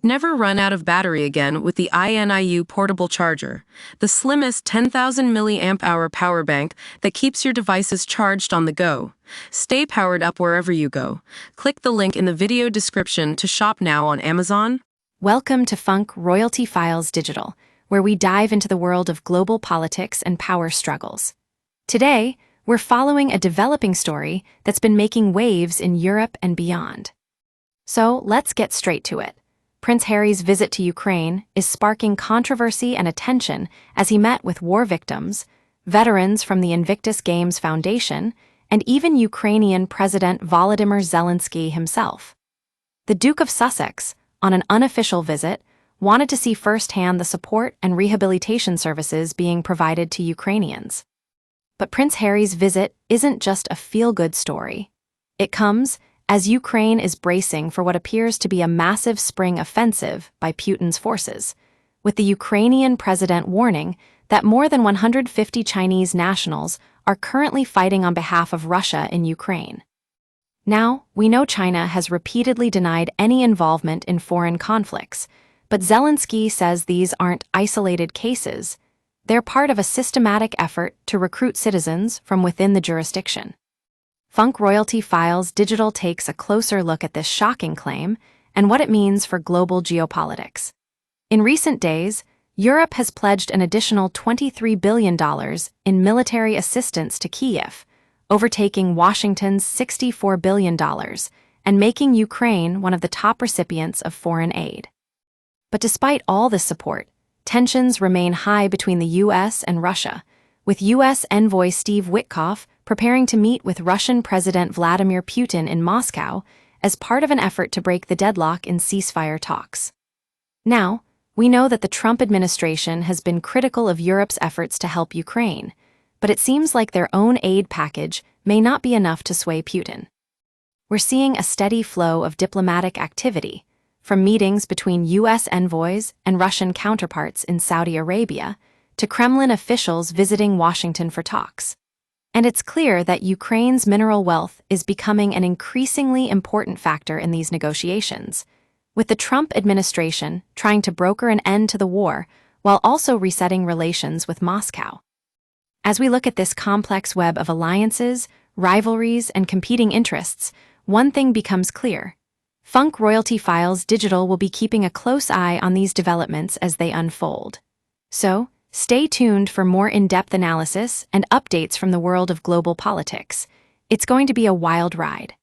Never run out of battery again with the INIU portable charger, the slimmest 10,000 milliamp hour power bank that keeps your devices charged on the go. Stay powered up wherever you go. Click the link in the video description to shop now on Amazon. Welcome to Funk Royalty Files Digital, where we dive into the world of global politics and power struggles. Today, we're following a developing story that's been making waves in Europe and beyond. So let's get straight to it. Prince Harry's visit to Ukraine is sparking controversy and attention as he met with war victims, veterans from the Invictus Games Foundation, and even Ukrainian President Volodymyr Zelensky himself. The Duke of Sussex, on an unofficial visit, wanted to see firsthand the support and rehabilitation services being provided to Ukrainians. But Prince Harry's visit isn't just a feel-good story. It comes as Ukraine is bracing for what appears to be a massive spring offensive by Putin's forces, with the Ukrainian president warning that more than 150 Chinese nationals are currently fighting on behalf of Russia in Ukraine. Now, we know China has repeatedly denied any involvement in foreign conflicts, but Zelensky says these aren't isolated cases. They're part of a systematic effort to recruit citizens from within the jurisdiction. Funk Royalty Files Digital takes a closer look at this shocking claim and what it means for global geopolitics. In recent days, Europe has pledged an additional $23 billion in military assistance to Kyiv, overtaking Washington's $64 billion and making Ukraine one of the top recipients of foreign aid. But despite all this support, tensions remain high between the U.S. and Russia, with U.S. envoy Steve Witkoff preparing to meet with Russian President Vladimir Putin in Moscow as part of an effort to break the deadlock in ceasefire talks. Now, we know that the Trump administration has been critical of Europe's efforts to help Ukraine, but it seems like their own aid package may not be enough to sway Putin. We're seeing a steady flow of diplomatic activity, from meetings between U.S. envoys and Russian counterparts in Saudi Arabia to Kremlin officials visiting Washington for talks. And it's clear that Ukraine's mineral wealth is becoming an increasingly important factor in these negotiations, with the Trump administration trying to broker an end to the war while also resetting relations with Moscow. As we look at this complex web of alliances, rivalries, and competing interests, one thing becomes clear. Funk Royalty Files Digital will be keeping a close eye on these developments as they unfold. So, stay tuned for more in-depth analysis and updates from the world of global politics. It's going to be a wild ride.